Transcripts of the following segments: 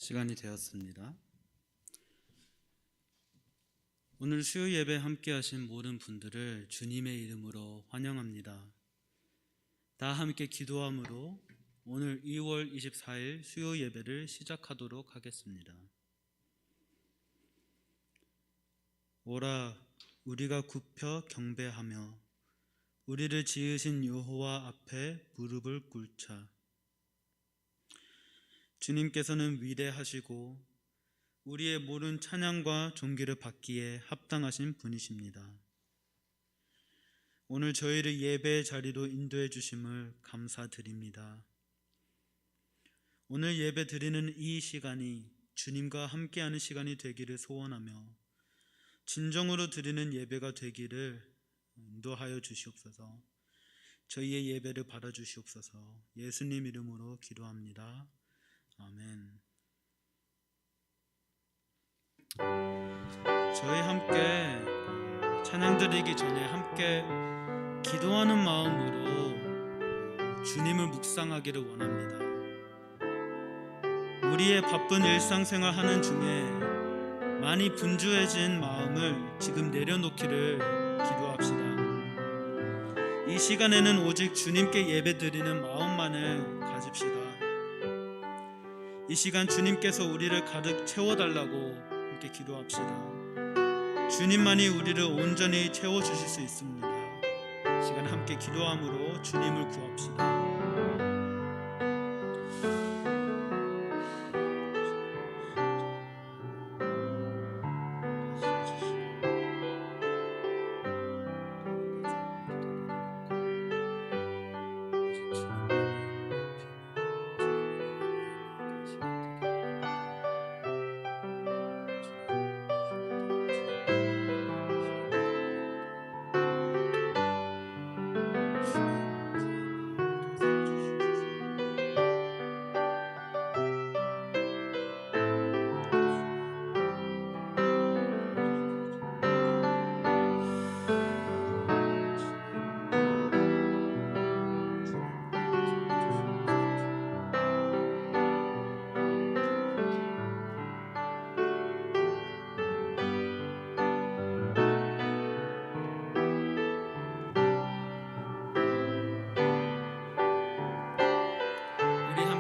시간이 되었습니다. 오늘 수요 예배 함께 하신 모든 분들을 주님의 이름으로 환영합니다. 다 함께 기도함으로 오늘 2월 24일 수요 예배를 시작하도록 하겠습니다. 오라 우리가 굽혀 경배하며 우리를 지으신 여호와 앞에 무릎을 꿇자. 주님께서는 위대하시고 우리의 모든 찬양과 존귀를 받기에 합당하신 분이십니다. 오늘 저희를 예배의 자리로 인도해 주심을 감사드립니다. 오늘 예배 드리는 이 시간이 주님과 함께하는 시간이 되기를 소원하며 진정으로 드리는 예배가 되기를 인도하여 주시옵소서. 저희의 예배를 받아주시옵소서. 예수님 이름으로 기도합니다. 아멘. 저희 함께 찬양 드리기 전에 함께 기도하는 마음으로 주님을 묵상하기를 원합니다. 우리의 바쁜 일상생활 하는 중에 많이 분주해진 마음을 지금 내려놓기를 기도합시다. 이 시간에는 오직 주님께 예배드리는 마음만을 가집시다. 이 시간 주님께서 우리를 가득 채워달라고 함께 기도합시다. 주님만이 우리를 온전히 채워주실 수 있습니다. 이 시간 함께 기도함으로 주님을 구합시다.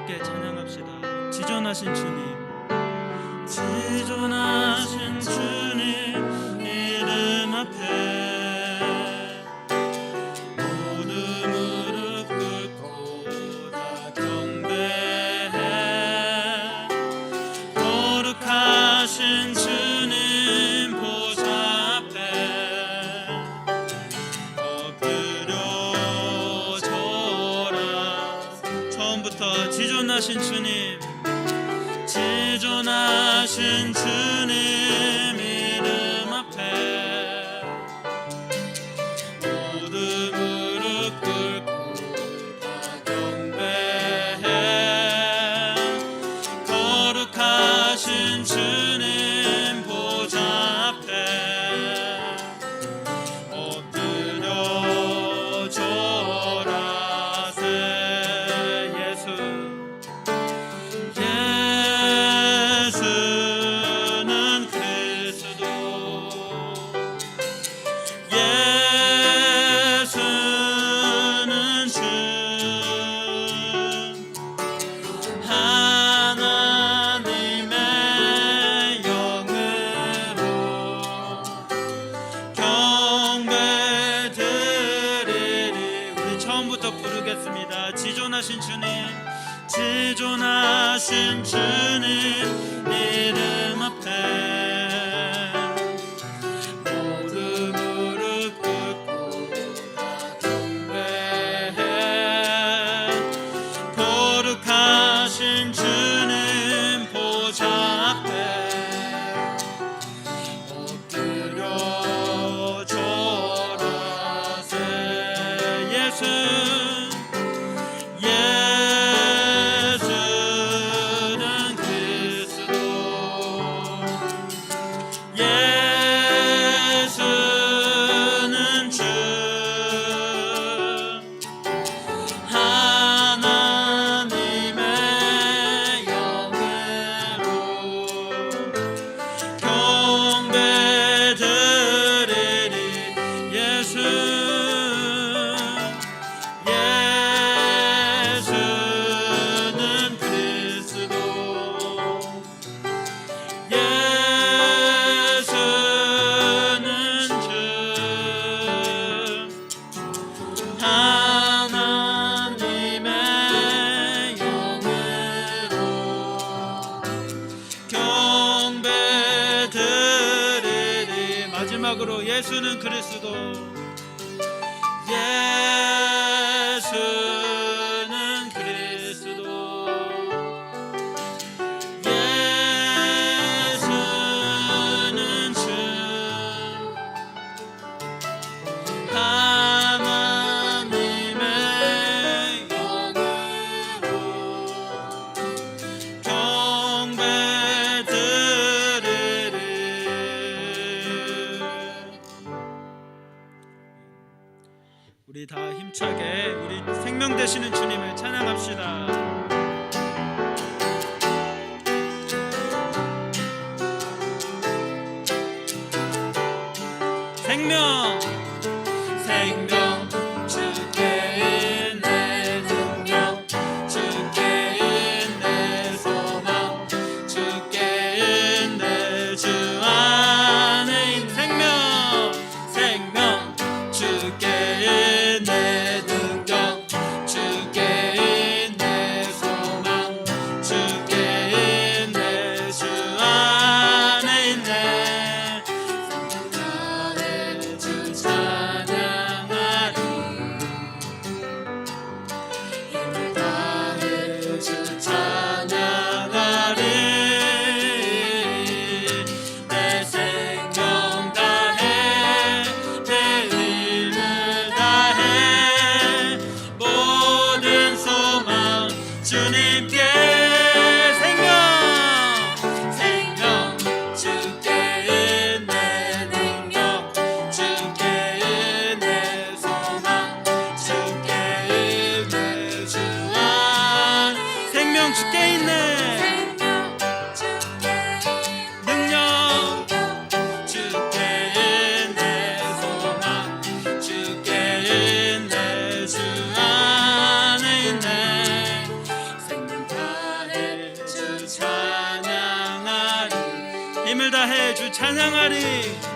찬양합시다. 지존하신 주님, 지존하신 주님 이름 앞에 모두 무릎 꿇고 다 경배해. 거룩하신 주님 보좌 앞에 엎드려 절하. 처음부터 지존하신 주님, 지존하신 주님 이름 앞에 모두 무릎 꿇고 다 경배해. 거룩하신 주님 보좌 앞에 엎드려 절하세. 예수는 그리스도, 예수는 주, 하나님의 영으로 경배드리리. 우리 처음부터 부르겠습니다. 지존하신 주님, 지존하신 주님 이름 앞에 모두 무릎 꿇고 다 경배해. 거룩하신 주님 보좌 앞에 엎드려 절하세. 예수는 예수는 그리스도, 예수는 그리스도, 예수는 주 하나님의 영으로 경배 드리리. 우리 다 힘차게 우리 생명 되시는 주님을 찬양합시다. 생명, 생명 주께 있네 능력, 주께 있네 소망, 주께 있네 주 안에 있는 생명, 생명 주께 있네 능력, 주께 있네 소망, 주께 있네 주 안에 있네. 나의 주 찬양하리, 힘을 다해 주 찬양하리. 내 생명 다해 내 힘을 다해 모든 소망 주님께. 생명, 생명 주께 있네 능력, 주께 있네 소망, 주께 있네 주 안. 생명 주께 있네 능력, 주께 있네 소망, 주께 있네 주 안에 있네. 생명 다해 주 찬양하리, 힘을 다해 주 찬양하리,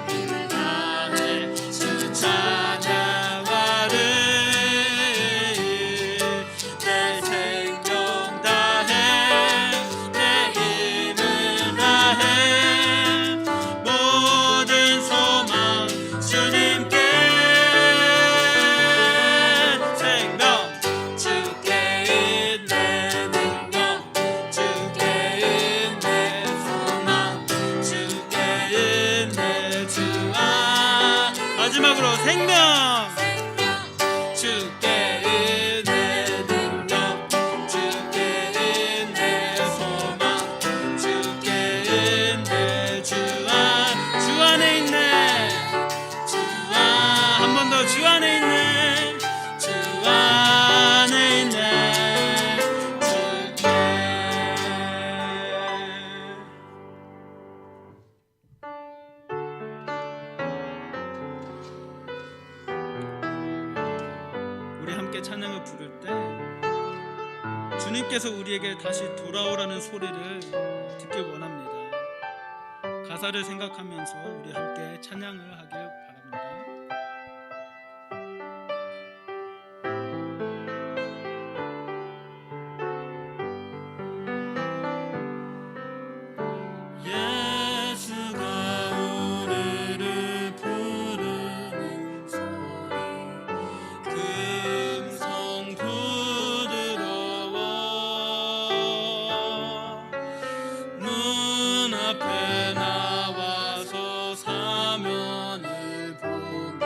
힘을 다해 주 찬양하리. 내 생명 다해 내 힘을 다해 모든 소망 주님께. 생명 주께 있네 능력, 주께 있네 소망, 주께 있네 주 안. 마지막으로 생명, 주께 있네 능력, 주께 있네 소망, 주께 있네 주 안. 주 안에 있네 주 안. 한 번 더 주 안에 있네 주 안에 있네 주께. 우리 함께 찬양을 부를 때 주님께서 우리에게 다시 돌아오라는 소리를 듣길 원합니다. 가사를 생각하면서 우리 함께 찬양을 하길 바랍니다. 예수가 우리를 부르는 소리, 금성 부드러워 문 앞에 나와서 사면을 보며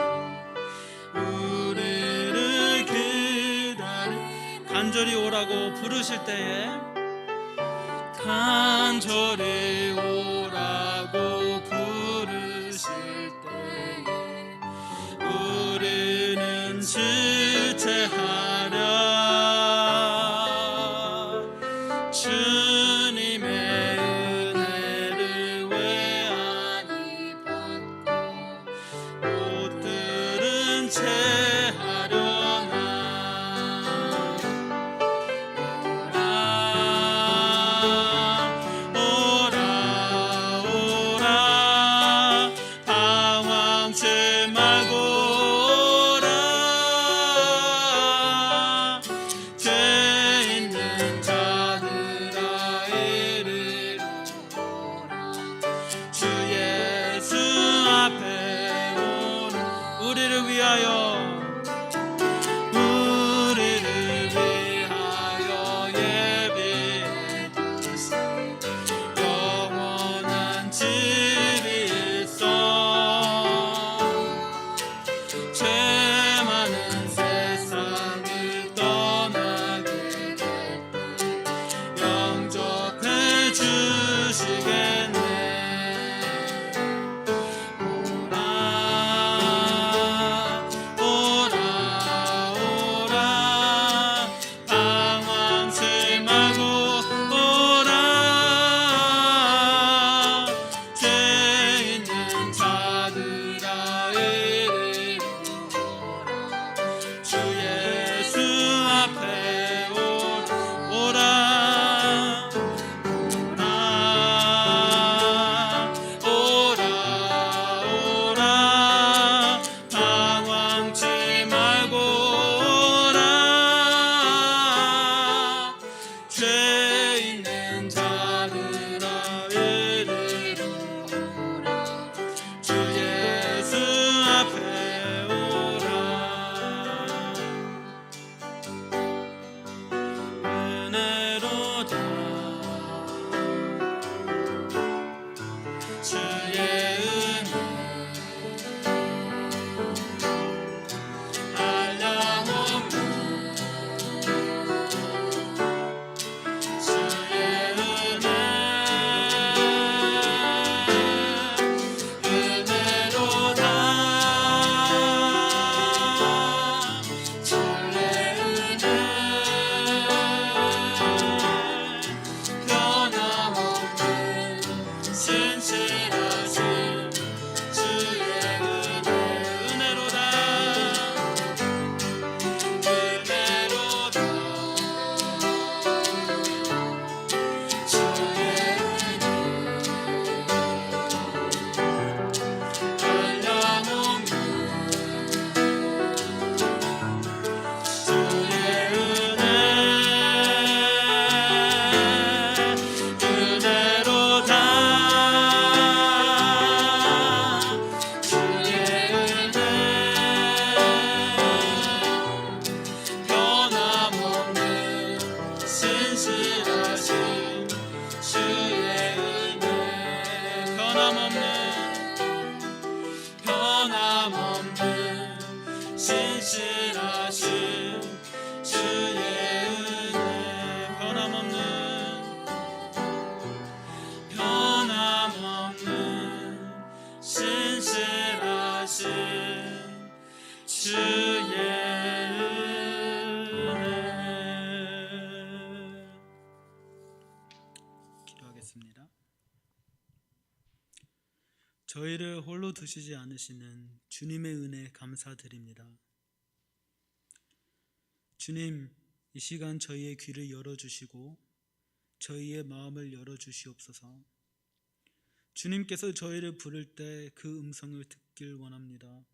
우리를 기다리. 간절히 오라고 부르실 때에, 간절히 오라고 부르실 때에 우리는 지체하랴. 주님의 은혜를 외아니 받고 옷들은 채하려나. 주 예수 앞에 우리를 위하여 영원한 집이 있어 죄 많은 세상을 떠나게 될 때 영접해 주시겠네. 저희를 홀로 두시지 않으시는 주님의 은혜 감사드립니다. 주님, 이 시간 저희의 귀를 열어주시고 저희의 마음을 열어주시옵소서. 주님께서 저희를 부를 때 그 음성을 듣길 원합니다.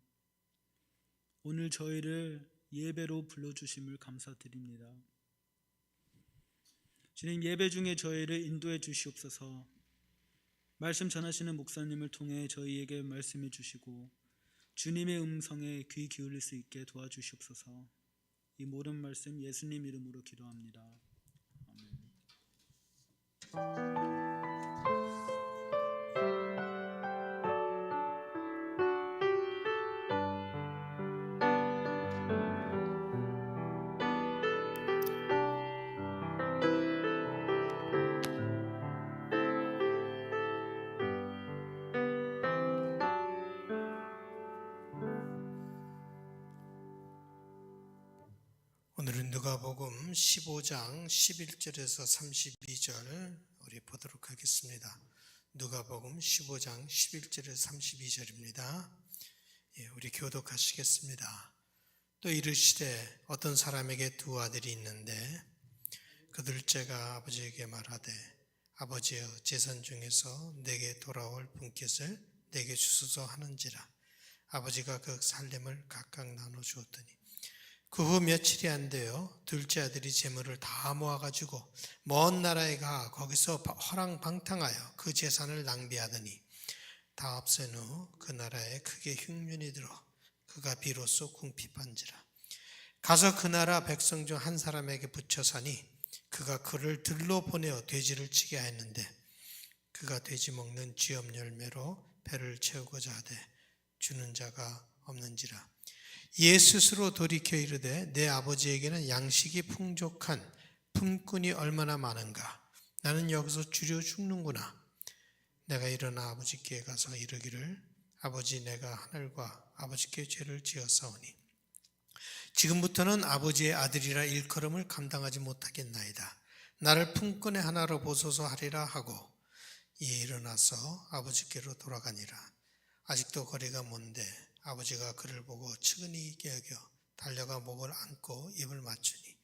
오늘 저희를 예배로 불러주심을 감사드립니다. 주님, 예배 중에 저희를 인도해 주시옵소서. 말씀 전하시는 목사님을 통해 저희에게 말씀해 주시고 주님의 음성에 귀 기울일 수 있게 도와주시옵소서. 이 모든 말씀 예수님 이름으로 기도합니다. 아멘. 오늘은 누가복음 15장 11절에서 32절 우리 보도록 하겠습니다. 누가복음 15장 11절에서 32절입니다. 우리 교독하시겠습니다. 또 이르시되 어떤 사람에게 두 아들이 있는데 그 둘째가 아버지에게 말하되 아버지여 재산 중에서 내게 돌아올 분깃을 내게 주소서 하는지라. 아버지가 그 살림을 각각 나눠 주었더니 그 후 며칠이 안 되어 둘째 아들이 재물을 다 모아가지고 먼 나라에 가 거기서 허랑방탕하여 그 재산을 낭비하더니 다 없앤 후 그 나라에 크게 흉년이 들어 그가 비로소 궁핍한지라. 가서 그 나라 백성 중 한 사람에게 붙여서니 그가 그를 들로 보내어 돼지를 치게 하였는데 그가 돼지 먹는 쥐업 열매로 배를 채우고자 하되 주는 자가 없는지라. 이에 스스로 돌이켜 이르되 내 아버지에게는 양식이 풍족한 품꾼이 얼마나 많은가. 나는 여기서 주려 죽는구나. 내가 일어나 아버지께 가서 이르기를 아버지, 내가 하늘과 아버지께 죄를 지었사오니 지금부터는 아버지의 아들이라 일컬음을 감당하지 못하겠나이다. 나를 품꾼의 하나로 보소서 하리라 하고 이에 일어나서 아버지께로 돌아가니라. 아직도 거리가 먼데 아버지가 그를 보고 측은히 있게 여겨 달려가 목을 안고 입을 맞추니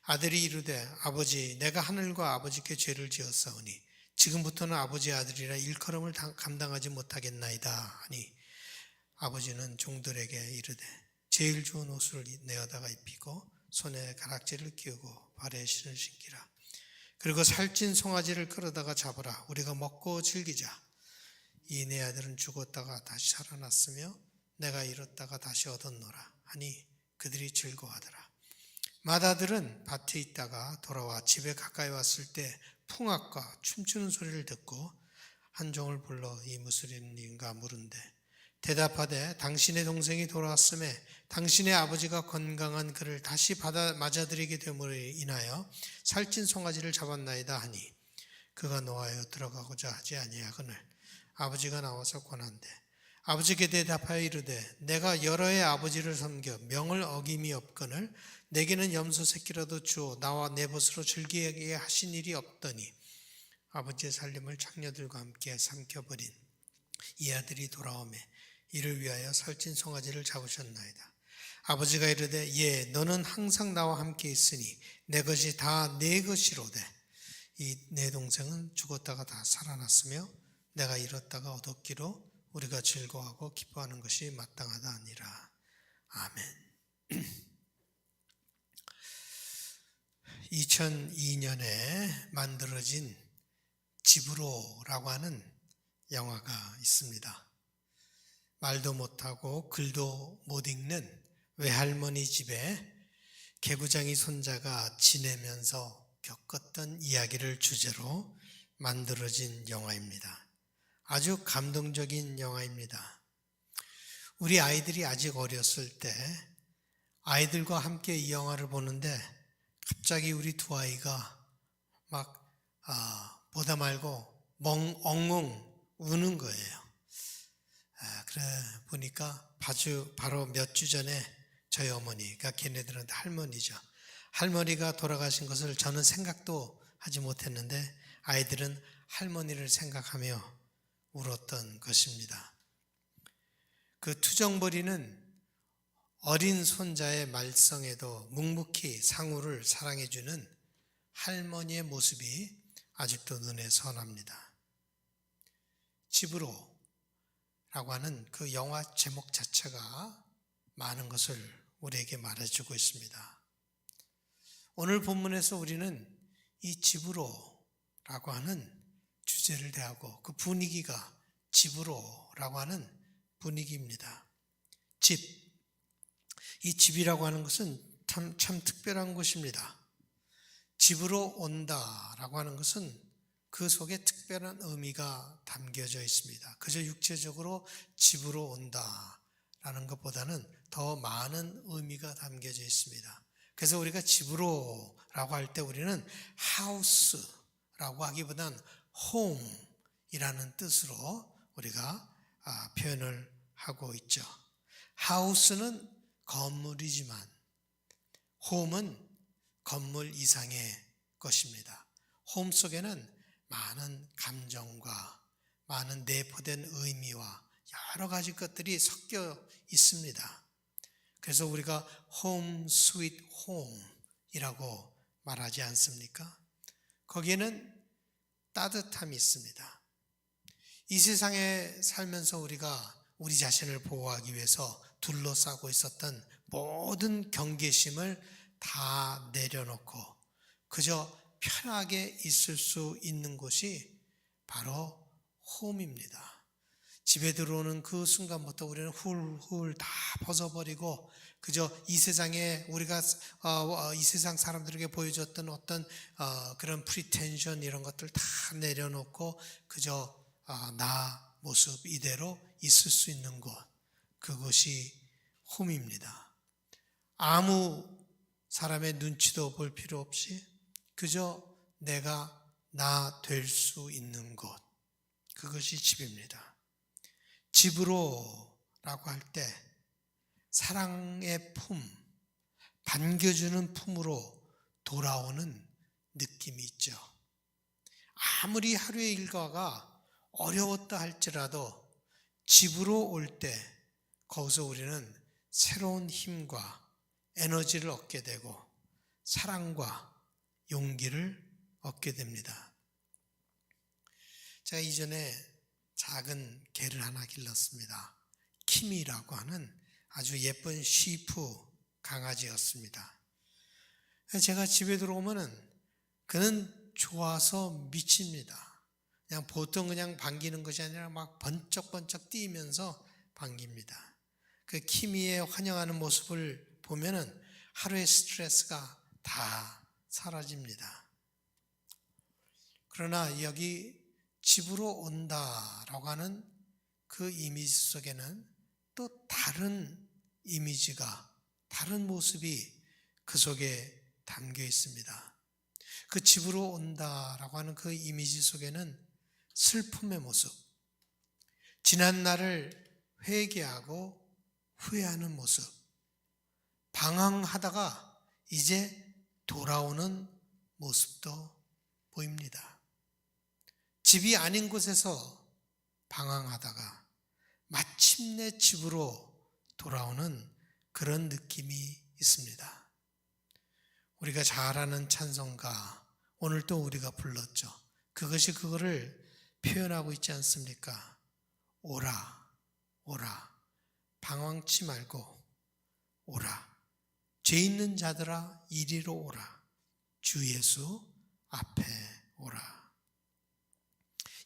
아들이 이르되 아버지, 내가 하늘과 아버지께 죄를 지었사오니 지금부터는 아버지의 아들이라 일컬음을 감당하지 못하겠나이다 하니 아버지는 종들에게 이르되 제일 좋은 옷을 내어다가 입히고 손에 가락지를 끼우고 발에 신을 신기라. 그리고 살찐 송아지를 끌어다가 잡으라. 우리가 먹고 즐기자. 이 내 아들은 죽었다가 다시 살아났으며 내가 잃었다가 다시 얻었노라 하니 그들이 즐거워하더라. 맏아들은 밭에 있다가 돌아와 집에 가까이 왔을 때 풍악과 춤추는 소리를 듣고 한 종을 불러 이 무슨 일인가 물은데 대답하되 당신의 동생이 돌아왔음에 당신의 아버지가 건강한 그를 다시 맞아들이게 됨으로 인하여 살찐 송아지를 잡았나이다 하니 그가 노하여 들어가고자 하지 아니하거늘 아버지가 나와서 권한대 아버지께 대답하여 이르되 내가 여러 해 아버지를 섬겨 명을 어김이 없거늘 내게는 염소 새끼라도 주어 나와 내 벗으로 즐기게 하신 일이 없더니 아버지의 살림을 장녀들과 함께 삼켜버린 이 아들이 돌아오매 이를 위하여 살찐 송아지를 잡으셨나이다. 아버지가 이르되 예, 너는 항상 나와 함께 있으니 내 것이 다 내 것이로되 이 내 동생은 죽었다가 다 살아났으며 내가 잃었다가 얻었기로 우리가 즐거워하고 기뻐하는 것이 마땅하다 하니라. 아멘. 2002년에 만들어진 집으로라고 하는 영화가 있습니다. 말도 못하고 글도 못 읽는 외할머니 집에 개구장이 손자가 지내면서 겪었던 이야기를 주제로 만들어진 영화입니다. 아주 감동적인 영화입니다. 우리 아이들이 아직 어렸을 때 아이들과 함께 이 영화를 보는데 갑자기 우리 두 아이가 막 보다 말고 엉엉 우는 거예요. 그래 보니까 바로 몇 주 전에 저희 어머니가 걔네들은 할머니죠. 할머니가 돌아가신 것을 저는 생각도 하지 못했는데 아이들은 할머니를 생각하며 울었던 것입니다. 그 투정벌이는 어린 손자의 말썽에도 묵묵히 상우를 사랑해주는 할머니의 모습이 아직도 눈에 선합니다. 집으로 라고 하는 그 영화 제목 자체가 많은 것을 우리에게 말해주고 있습니다. 오늘 본문에서 우리는 이 집으로 라고 하는 주제를 대하고 그 분위기가 집으로 라고 하는 분위기입니다. 집, 이 집이라고 하는 것은 참 특별한 곳입니다. 집으로 온다 라고 하는 것은 그 속에 특별한 의미가 담겨져 있습니다. 그저 육체적으로 집으로 온다라는 것보다는 더 많은 의미가 담겨져 있습니다. 그래서 우리가 집으로라고 할 때 우리는 하우스라고 하기보다는 홈이라는 뜻으로 우리가 표현을 하고 있죠. 하우스는 건물이지만 홈은 건물 이상의 것입니다. 홈 속에는 많은 감정과 많은 내포된 의미와 여러 가지 것들이 섞여 있습니다. 그래서 우리가 홈 스윗 홈이라고 말하지 않습니까? 거기에는 따뜻함이 있습니다. 이 세상에 살면서 우리가 우리 자신을 보호하기 위해서 둘러싸고 있었던 모든 경계심을 다 내려놓고 그저 편하게 있을 수 있는 곳이 바로 홈입니다. 집에 들어오는 그 순간부터 우리는 훌훌 다 벗어버리고 그저 이 세상에 우리가 이 세상 사람들에게 보여줬던 어떤 그런 프리텐션 이런 것들 다 내려놓고 그저 나 모습 이대로 있을 수 있는 곳, 그것이 홈입니다. 아무 사람의 눈치도 볼 필요 없이 그저 내가 나 될 수 있는 곳, 그것이 집입니다. 집으로라고 할 때 사랑의 품, 반겨주는 품으로 돌아오는 느낌이 있죠. 아무리 하루의 일과가 어려웠다 할지라도 집으로 올 때 거기서 우리는 새로운 힘과 에너지를 얻게 되고 사랑과 용기를 얻게 됩니다. 제가 이전에 작은 개를 하나 길렀습니다. 키미라고 하는 아주 예쁜 쉬프 강아지였습니다. 제가 집에 들어오면은 그는 좋아서 미칩니다. 그냥 보통 그냥 반기는 것이 아니라 막 번쩍번쩍 뛰면서 반깁니다. 그 키미의 환영하는 모습을 보면은 하루의 스트레스가 다 사라집니다. 그러나 여기 집으로 온다라고 하는 그 이미지 속에는 또 다른 이미지가, 다른 모습이 그 속에 담겨 있습니다. 그 집으로 온다라고 하는 그 이미지 속에는 슬픔의 모습, 지난 날을 회개하고 후회하는 모습, 방황하다가 이제 돌아오는 모습도 보입니다. 집이 아닌 곳에서 방황하다가 마침내 집으로 돌아오는 그런 느낌이 있습니다. 우리가 잘 아는 찬송가, 오늘 또 우리가 불렀죠. 그것이 그거를 표현하고 있지 않습니까? 오라, 오라, 방황치 말고 오라. 죄 있는 자들아 이리로 오라. 주 예수 앞에 오라.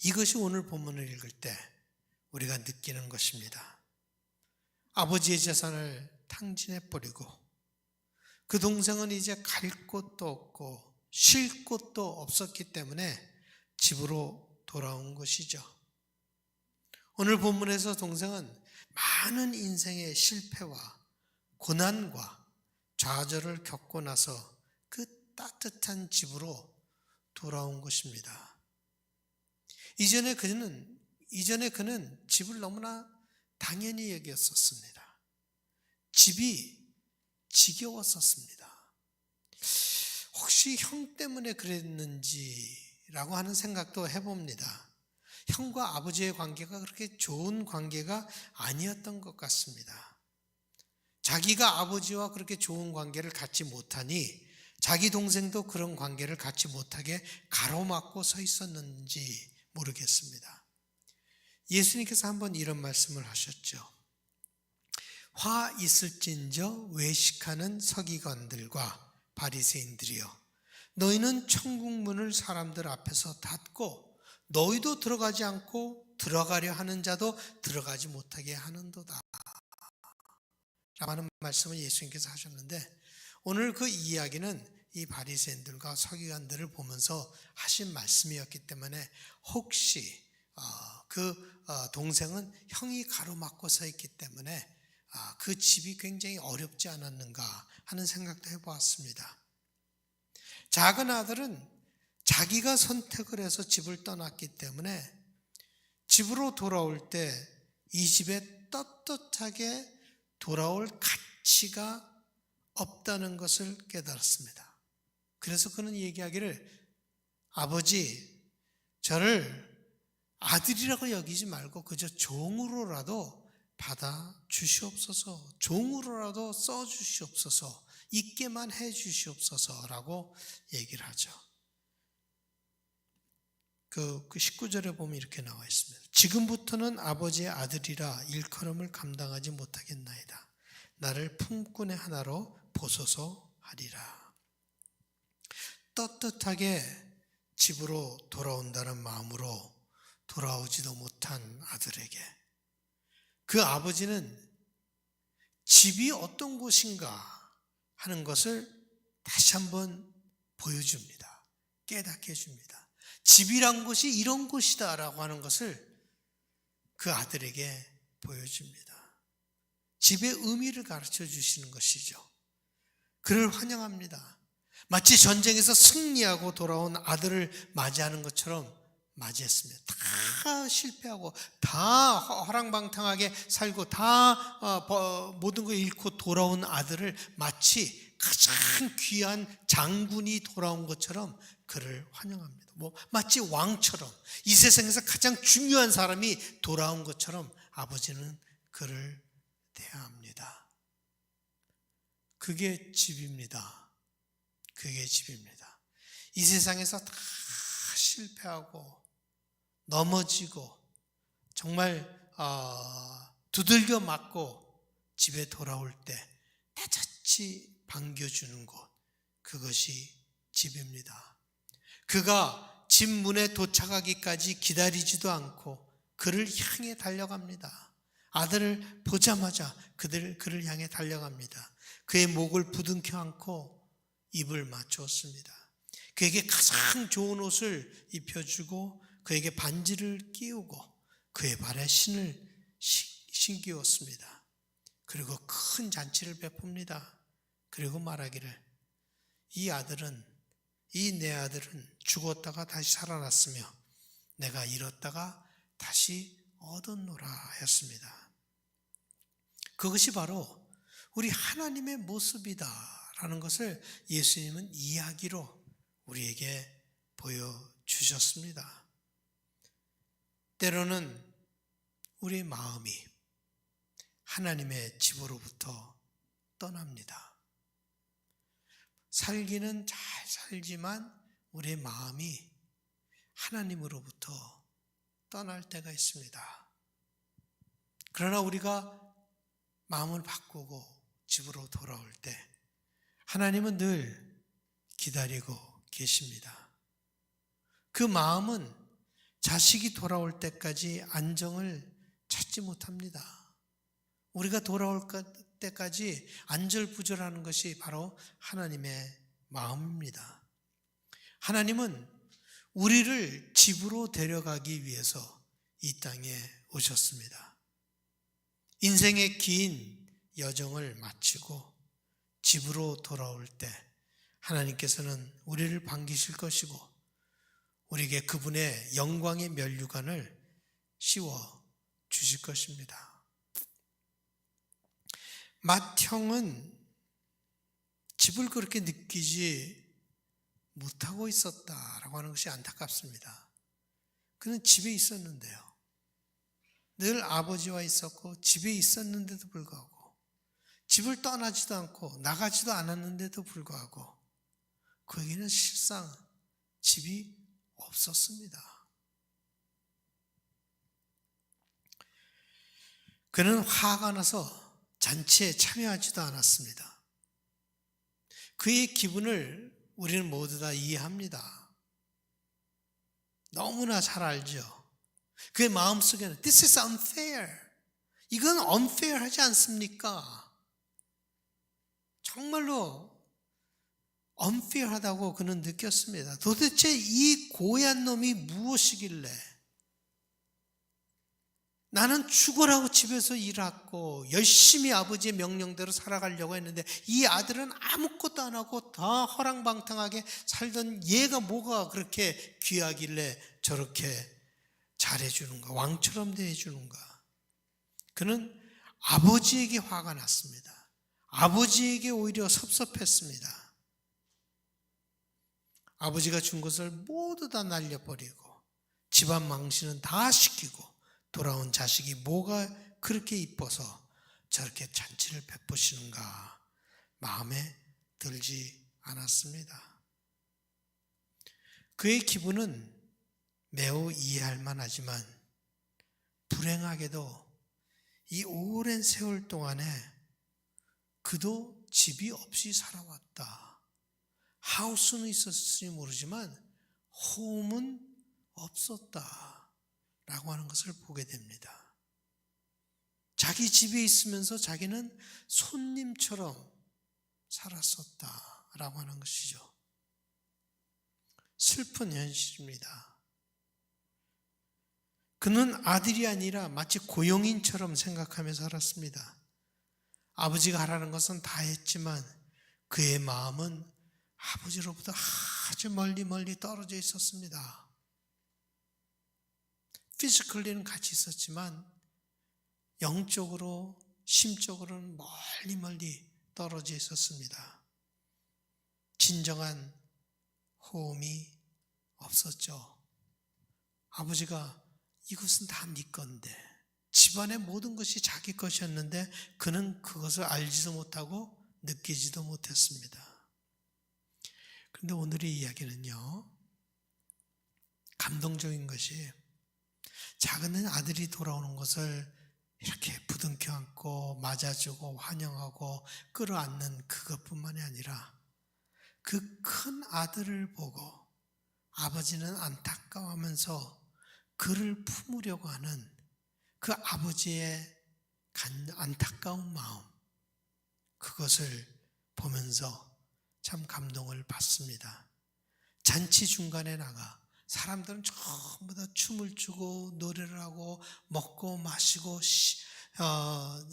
이것이 오늘 본문을 읽을 때 우리가 느끼는 것입니다. 아버지의 재산을 탕진해버리고 그 동생은 이제 갈 곳도 없고 쉴 곳도 없었기 때문에 집으로 돌아온 것이죠. 오늘 본문에서 동생은 많은 인생의 실패와 고난과 좌절을 겪고 나서 그 따뜻한 집으로 돌아온 것입니다. 이전에 그는 집을 너무나 당연히 여겼었습니다. 집이 지겨웠었습니다. 혹시 형 때문에 그랬는지라고 하는 생각도 해봅니다. 형과 아버지의 관계가 그렇게 좋은 관계가 아니었던 것 같습니다. 자기가 아버지와 그렇게 좋은 관계를 갖지 못하니 자기 동생도 그런 관계를 갖지 못하게 가로막고 서 있었는지 모르겠습니다. 예수님께서 한번 이런 말씀을 하셨죠. 화 있을진저 외식하는 서기관들과 바리새인들이여, 너희는 천국 문을 사람들 앞에서 닫고 너희도 들어가지 않고 들어가려 하는 자도 들어가지 못하게 하는도다 라고 하는 말씀을 예수님께서 하셨는데, 오늘 그 이야기는 이 바리새인들과 서기관들을 보면서 하신 말씀이었기 때문에 혹시 그 동생은 형이 가로막고 서 있기 때문에 그 집이 굉장히 어렵지 않았는가 하는 생각도 해보았습니다. 작은 아들은 자기가 선택을 해서 집을 떠났기 때문에 집으로 돌아올 때 이 집에 떳떳하게 돌아올 가치가 없다는 것을 깨달았습니다. 그래서 그는 얘기하기를, 아버지, 저를 아들이라고 여기지 말고 그저 종으로라도 받아 주시옵소서, 종으로라도 써 주시옵소서, 있게만 해 주시옵소서라고 얘기를 하죠. 그 19절에 보면 이렇게 나와 있습니다. 지금부터는 아버지의 아들이라 일컬음을 감당하지 못하겠나이다. 나를 품꾼의 하나로 보소서 하리라. 떳떳하게 집으로 돌아온다는 마음으로 돌아오지도 못한 아들에게 그 아버지는 집이 어떤 곳인가 하는 것을 다시 한번 보여줍니다. 깨닫게 해줍니다. 집이란 곳이 이런 곳이다라고 하는 것을 그 아들에게 보여줍니다. 집의 의미를 가르쳐 주시는 것이죠. 그를 환영합니다. 마치 전쟁에서 승리하고 돌아온 아들을 맞이하는 것처럼 맞이했습니다. 다 실패하고 다 허랑방탕하게 살고 다 모든 걸 잃고 돌아온 아들을 마치 가장 귀한 장군이 돌아온 것처럼 그를 환영합니다. 마치 왕처럼 이 세상에서 가장 중요한 사람이 돌아온 것처럼 아버지는 그를 대합니다. 그게 집입니다. 그게 집입니다. 이 세상에서 다 실패하고 넘어지고 정말 두들겨 맞고 집에 돌아올 때 따뜻히 반겨주는 곳, 그것이 집입니다. 그가 집 문에 도착하기까지 기다리지도 않고 그를 향해 달려갑니다. 아들을 보자마자 그를 향해 달려갑니다. 그의 목을 부둥켜 안고 입을 맞추었습니다. 그에게 가장 좋은 옷을 입혀주고 그에게 반지를 끼우고 그의 발에 신을 신기웠습니다. 그리고 큰 잔치를 베풉니다. 그리고 말하기를 이 내 아들은 죽었다가 다시 살아났으며 내가 잃었다가 다시 얻었노라 하였습니다. 그것이 바로 우리 하나님의 모습이다라는 것을 예수님은 이야기로 우리에게 보여주셨습니다. 때로는 우리의 마음이 하나님의 집으로부터 떠납니다. 살기는 잘 살지만 우리의 마음이 하나님으로부터 떠날 때가 있습니다. 그러나 우리가 마음을 바꾸고 집으로 돌아올 때 하나님은 늘 기다리고 계십니다. 그 마음은 자식이 돌아올 때까지 안정을 찾지 못합니다. 우리가 돌아올 때까지 안절부절하는 것이 바로 하나님의 마음입니다. 하나님은 우리를 집으로 데려가기 위해서 이 땅에 오셨습니다. 인생의 긴 여정을 마치고 집으로 돌아올 때 하나님께서는 우리를 반기실 것이고 우리에게 그분의 영광의 면류관을 씌워 주실 것입니다. 맏형은 집을 그렇게 느끼지 못하고 있었다라고 하는 것이 안타깝습니다. 그는 집에 있었는데요. 늘 아버지와 있었고 집에 있었는데도 불구하고 집을 떠나지도 않고 나가지도 않았는데도 불구하고 그에게는 실상 집이 없었습니다. 그는 화가 나서 잔치에 참여하지도 않았습니다. 그의 기분을 우리는 모두 다 이해합니다. 너무나 잘 알죠. 그의 마음속에는 This is unfair. 이건 unfair하지 않습니까? 정말로 unfair하다고 그는 느꼈습니다. 도대체 이 고얀 놈이 무엇이길래 나는 죽으라고 집에서 일했고 열심히 아버지의 명령대로 살아가려고 했는데 이 아들은 아무것도 안 하고 다 허랑방탕하게 살던 얘가 뭐가 그렇게 귀하길래 저렇게 잘해주는가, 왕처럼 대해주는가. 그는 아버지에게 화가 났습니다. 아버지에게 오히려 섭섭했습니다. 아버지가 준 것을 모두 다 날려버리고 집안 망신은 다 시키고 돌아온 자식이 뭐가 그렇게 이뻐서 저렇게 잔치를 베푸시는가 마음에 들지 않았습니다. 그의 기분은 매우 이해할 만하지만 불행하게도 이 오랜 세월 동안에 그도 집이 없이 살아왔다. 하우스는 있었을지 모르지만 홈은 없었다 라고 하는 것을 보게 됩니다. 자기 집에 있으면서 자기는 손님처럼 살았었다라고 하는 것이죠. 슬픈 현실입니다. 그는 아들이 아니라 마치 고용인처럼 생각하며 살았습니다. 아버지가 하라는 것은 다 했지만 그의 마음은 아버지로부터 아주 멀리 떨어져 있었습니다. 피지컬리는 같이 있었지만 영적으로, 심적으로는 멀리 떨어져 있었습니다. 진정한 호흡이 없었죠. 아버지가 이것은 다 네 건데, 집안의 모든 것이 자기 것이었는데 그는 그것을 알지도 못하고 느끼지도 못했습니다. 그런데 오늘의 이야기는요, 감동적인 것이 작은 아들이 돌아오는 것을 이렇게 부둥켜 안고 맞아주고 환영하고 끌어안는 그것뿐만이 아니라 그 큰 아들을 보고 아버지는 안타까워하면서 그를 품으려고 하는 그 아버지의 안타까운 마음, 그것을 보면서 참 감동을 받습니다. 잔치 중간에 나가 사람들은 전부 다 춤을 추고 노래를 하고 먹고 마시고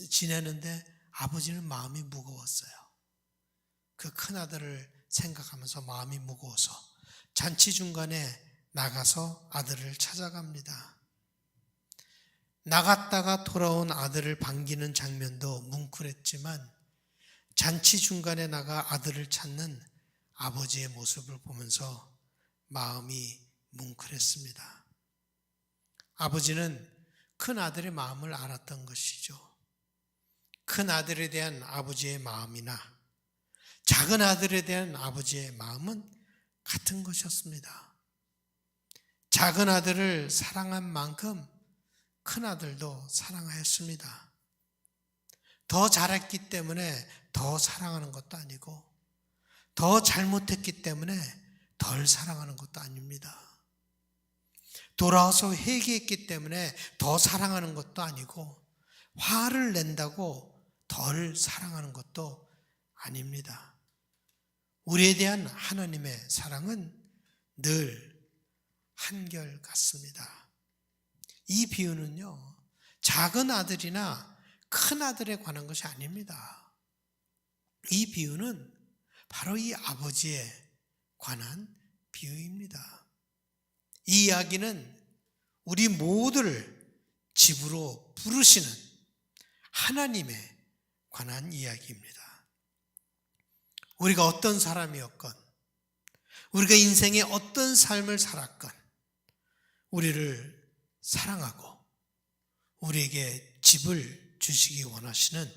지내는데 아버지는 마음이 무거웠어요. 그 큰아들을 생각하면서 마음이 무거워서 잔치 중간에 나가서 아들을 찾아갑니다. 나갔다가 돌아온 아들을 반기는 장면도 뭉클했지만 잔치 중간에 나가 아들을 찾는 아버지의 모습을 보면서 마음이 뭉클했습니다. 아버지는 큰 아들의 마음을 알았던 것이죠. 큰 아들에 대한 아버지의 마음이나 작은 아들에 대한 아버지의 마음은 같은 것이었습니다. 작은 아들을 사랑한 만큼 큰 아들도 사랑하였습니다. 더 잘했기 때문에 더 사랑하는 것도 아니고 더 잘못했기 때문에 덜 사랑하는 것도 아닙니다. 돌아와서 회개했기 때문에 더 사랑하는 것도 아니고 화를 낸다고 덜 사랑하는 것도 아닙니다. 우리에 대한 하나님의 사랑은 늘 한결같습니다. 이 비유는요, 작은 아들이나 큰 아들에 관한 것이 아닙니다. 이 비유는 바로 이 아버지에 관한 비유입니다. 이 이야기는 우리 모두를 집으로 부르시는 하나님에 관한 이야기입니다. 우리가 어떤 사람이었건, 우리가 인생의 어떤 삶을 살았건, 우리를 사랑하고 우리에게 집을 주시기 원하시는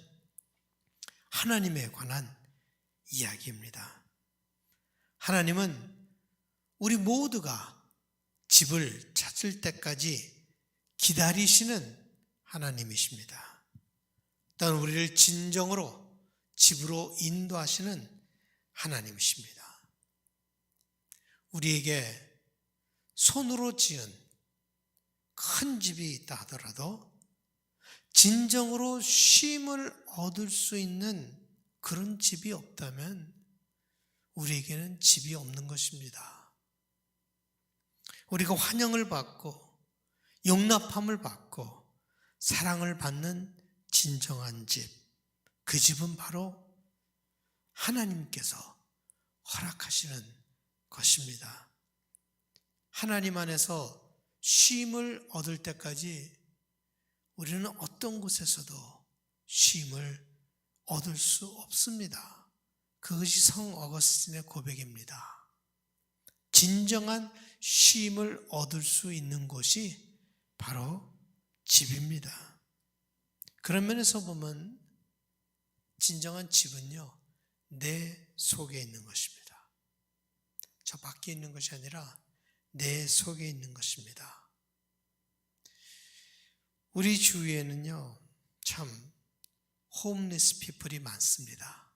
하나님에 관한 이야기입니다. 하나님은 우리 모두가 집을 찾을 때까지 기다리시는 하나님이십니다. 또한 우리를 진정으로 집으로 인도하시는 하나님이십니다. 우리에게 손으로 지은 큰 집이 있다 하더라도 진정으로 쉼을 얻을 수 있는 그런 집이 없다면 우리에게는 집이 없는 것입니다. 우리가 환영을 받고 용납함을 받고 사랑을 받는 진정한 집, 그 집은 바로 하나님께서 허락하시는 것입니다. 하나님 안에서 쉼을 얻을 때까지 우리는 어떤 곳에서도 쉼을 얻을 수 없습니다. 그것이 성 어거스틴의 고백입니다. 진정한 쉼을 얻을 수 있는 곳이 바로 집입니다. 그런 면에서 보면 진정한 집은요, 내 속에 있는 것입니다. 저 밖에 있는 것이 아니라 내 속에 있는 것입니다. 우리 주위에는요, 참 홈리스 피플이 많습니다.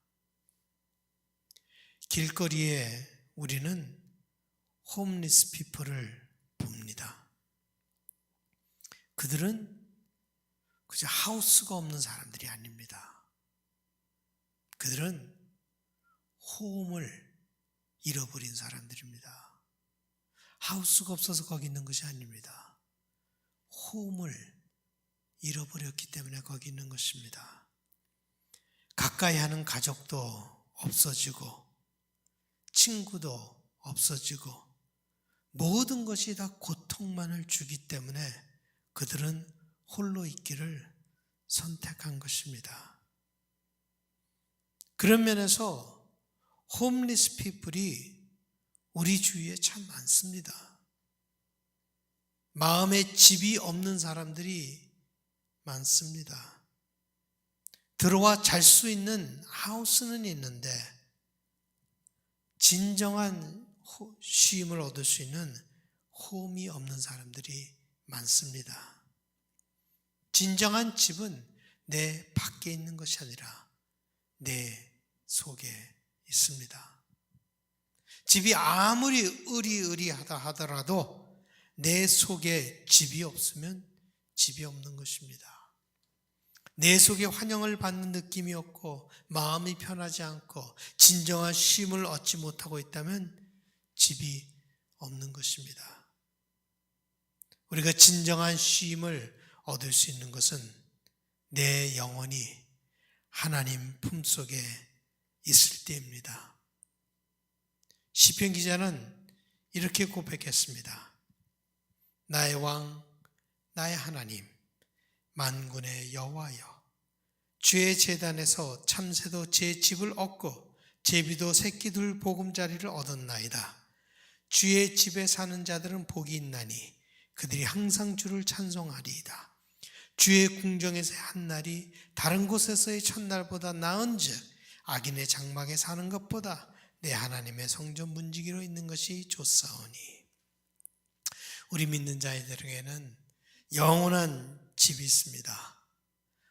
길거리에 우리는 홈리스 피플을 봅니다. 그들은 그저 하우스가 없는 사람들이 아닙니다. 그들은 홈을 잃어버린 사람들입니다. 하우스가 없어서 거기 있는 것이 아닙니다. 홈을 잃어버렸기 때문에 거기 있는 것입니다. 가까이 하는 가족도 없어지고 친구도 없어지고 모든 것이 다 고통만을 주기 때문에 그들은 홀로 있기를 선택한 것입니다. 그런 면에서 홈리스 피플이 우리 주위에 참 많습니다. 마음에 집이 없는 사람들이 많습니다. 들어와 잘 수 있는 하우스는 있는데 진정한 쉼을 얻을 수 있는 홈이 없는 사람들이 많습니다. 진정한 집은 내 밖에 있는 것이 아니라 내 속에 있습니다. 집이 아무리 으리으리하다 하더라도 내 속에 집이 없으면 집이 없는 것입니다. 내 속에 환영을 받는 느낌이 없고 마음이 편하지 않고 진정한 쉼을 얻지 못하고 있다면 집이 없는 것입니다. 우리가 진정한 쉼을 얻을 수 있는 것은 내 영혼이 하나님 품속에 있을 때입니다. 시편 기자는 이렇게 고백했습니다. 나의 왕, 나의 하나님, 만군의 여호와여, 주의 제단에서 참새도 제 집을 얻고 제비도 새끼 둘 보금자리를 얻었나이다. 주의 집에 사는 자들은 복이 있나니 그들이 항상 주를 찬송하리이다. 주의 궁정에서의 한날이 다른 곳에서의 첫날보다 나은즉 악인의 장막에 사는 것보다 내 하나님의 성전 문지기로 있는 것이 좋사오니. 우리 믿는 자들에게는 영원한 집이 있습니다.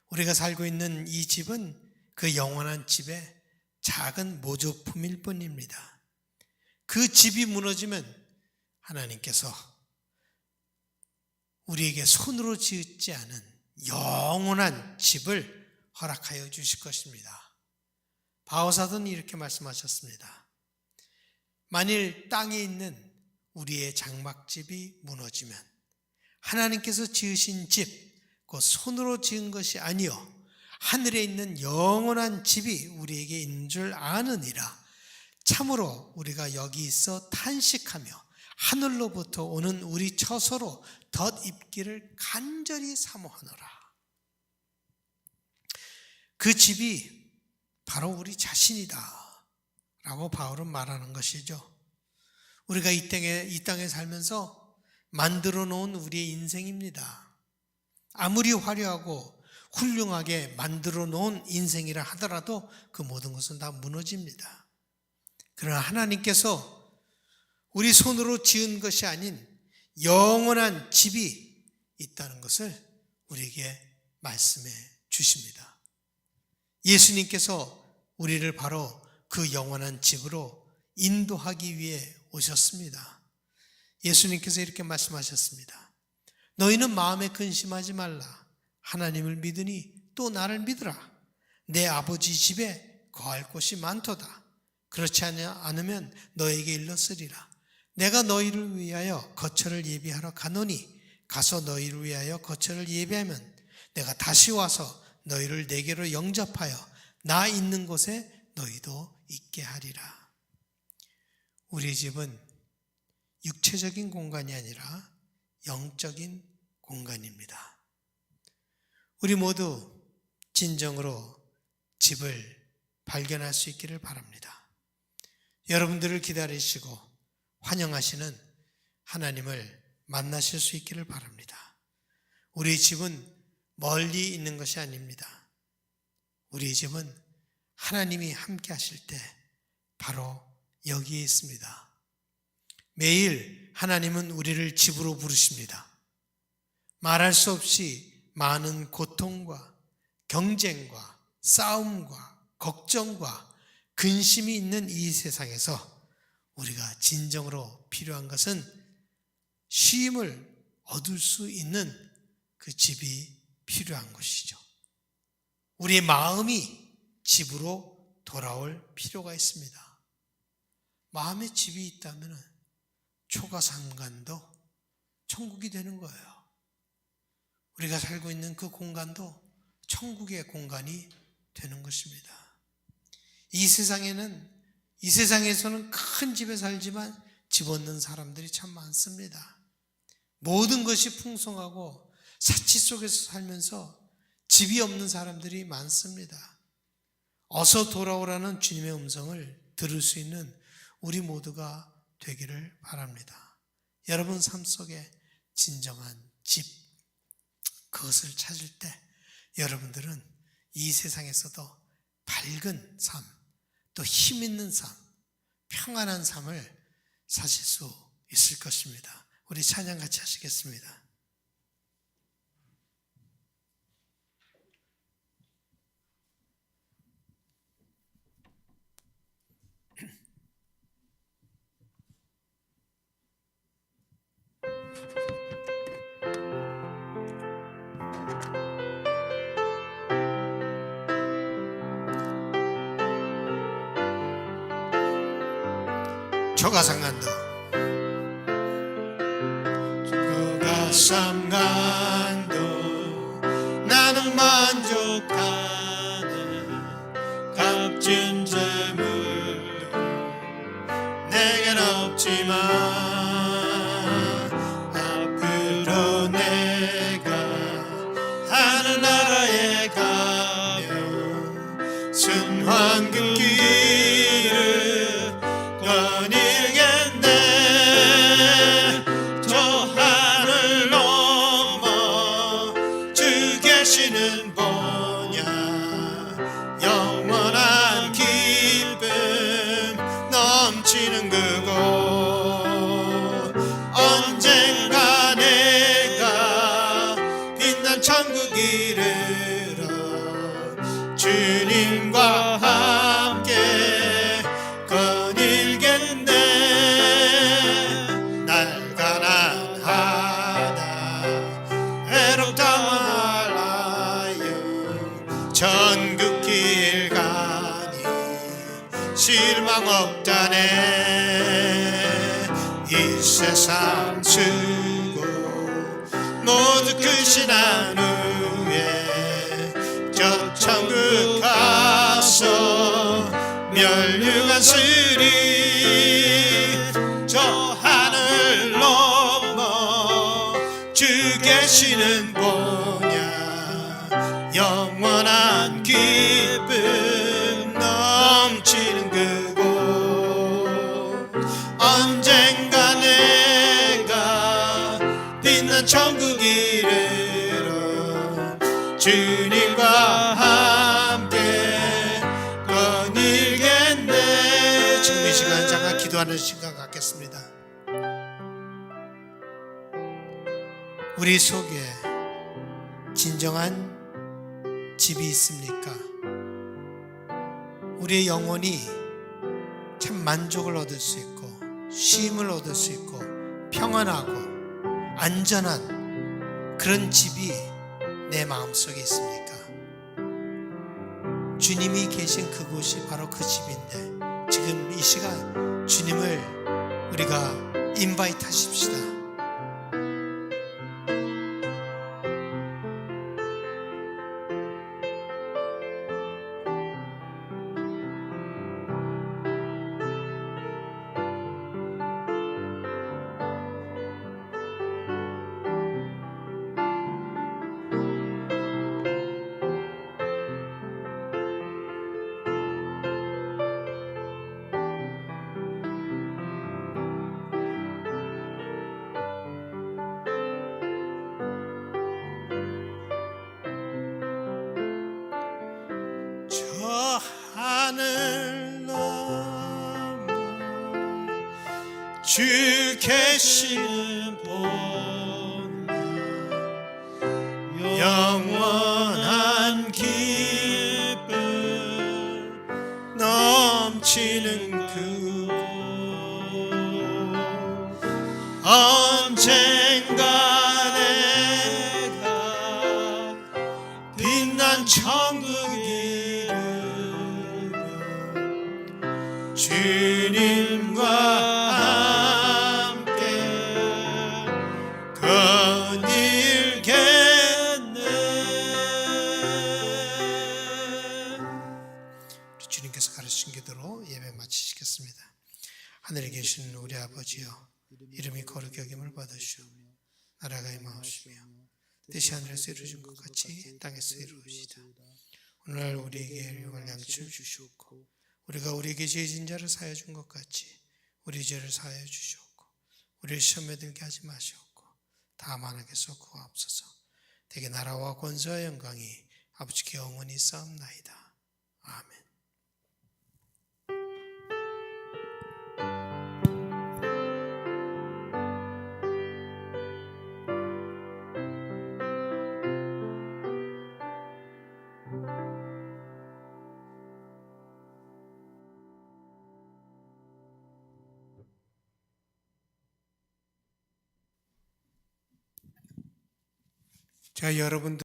우리가 살고 있는 이 집은 그 영원한 집의 작은 모조품일 뿐입니다. 그 집이 무너지면 하나님께서 우리에게 손으로 짓지 않은 영원한 집을 허락하여 주실 것입니다. 바오사도는 이렇게 말씀하셨습니다. 만일 땅에 있는 우리의 장막집이 무너지면 하나님께서 지으신 집, 그 손으로 지은 것이 아니요 하늘에 있는 영원한 집이 우리에게 있는 줄 아느니라. 참으로 우리가 여기 있어 탄식하며 하늘로부터 오는 우리 처소로 덧입기를 간절히 사모하노라. 그 집이 바로 우리 자신이다 라고 바울은 말하는 것이죠. 우리가 이 땅에 살면서 만들어 놓은 우리의 인생입니다. 아무리 화려하고 훌륭하게 만들어 놓은 인생이라 하더라도 그 모든 것은 다 무너집니다. 그러나 하나님께서 우리 손으로 지은 것이 아닌 영원한 집이 있다는 것을 우리에게 말씀해 주십니다. 예수님께서 우리를 바로 그 영원한 집으로 인도하기 위해 오셨습니다. 예수님께서 이렇게 말씀하셨습니다. 너희는 마음에 근심하지 말라. 하나님을 믿으니 또 나를 믿으라. 내 아버지 집에 거할 곳이 많도다. 그렇지 않으면 너에게 일렀으리라. 내가 너희를 위하여 거처를 예비하러 가노니 가서 너희를 위하여 거처를 예비하면 내가 다시 와서 너희를 내게로 영접하여 나 있는 곳에 너희도 있게 하리라. 우리 집은 육체적인 공간이 아니라 영적인 공간입니다. 우리 모두 진정으로 집을 발견할 수 있기를 바랍니다. 여러분들을 기다리시고 환영하시는 하나님을 만나실 수 있기를 바랍니다. 우리 집은 멀리 있는 것이 아닙니다. 우리 집은 하나님이 함께 하실 때 바로 여기에 있습니다. 매일 하나님은 우리를 집으로 부르십니다. 말할 수 없이 많은 고통과 경쟁과 싸움과 걱정과 근심이 있는 이 세상에서 우리가 진정으로 필요한 것은 쉼을 얻을 수 있는 그 집이 필요한 것이죠. 우리의 마음이 집으로 돌아올 필요가 있습니다. 마음에 집이 있다면 초가상간도 천국이 되는 거예요. 우리가 살고 있는 그 공간도 천국의 공간이 되는 것입니다. 이 세상에서는 큰 집에 살지만 집 없는 사람들이 참 많습니다. 모든 것이 풍성하고 사치 속에서 살면서 집이 없는 사람들이 많습니다. 어서 돌아오라는 주님의 음성을 들을 수 있는 우리 모두가 되기를 바랍니다. 여러분 삶 속에 진정한 집, 그것을 찾을 때 여러분들은 이 세상에서도 밝은 삶, 또 힘 있는 삶, 평안한 삶을 사실 수 있을 것입니다. 우리 찬양 같이 하시겠습니다. 초가상간도 나는 만족하네. 값진 재물 내겐 없지만 앞으로 내가 하늘나라에 가면 순환금 길을 거닐겠네. 저 하늘 넘어 주 계시는 보냐. 영원한 기쁨 넘치는 그곳. 언젠가 내가 빛난 천국 이르러 주님과 함께 거닐겠네. 날 가난하다 애롭다 말라요. 천국길 가니 실망 없다네. 이 세상 쓰고 모두 끝이난 후에 저 천국 가서 멸류관 쓰리. 저 하늘 넘어 주 계시는 보냐. 영원한 기쁨 넘치는 그곳. 언젠가 내가 빛난 천국 이르러 주님과 함께 거닐겠네. 지금 이 시간 잠깐 기도하는 시간 갖겠습니다. 우리 속에 진정한 집이 있습니까? 우리의 영혼이 참 만족을 얻을 수 있고 쉼을 얻을 수 있고 평안하고 안전한 그런 집이 내 마음속에 있습니까? 주님이 계신 그곳이 바로 그 집인데 지금 이 시간 주님을 우리가 인바이트 하십시다. 저 하늘 넘어 주 계시는 보나. 영원한 기쁨 넘치는 그곳. 언젠가 내가 주님과 함께 거닐겠네. 주님께서 가르친 기도로 예배 마치시겠습니다. 하늘에 계신 우리 아버지여, 이름이 거룩히 여김을 받으시오. 나라가 임하옵시며 뜻이 하늘에서 이루어진 것 같이 땅에서 이루어지이다. 오늘날 우리에게 일용할 양식을 주시옵고, 우리가 우리에게 죄 지은 자를 사하여 준 것 같이 우리 죄를 사하여 주시옵고, 우리를 시험에 들게 하지 마시옵고, 다만 악에서 구하옵소서. 대개 나라와 권세와 영광이 아버지께 영원히 싸움나이다. 아멘. 자, 여러분들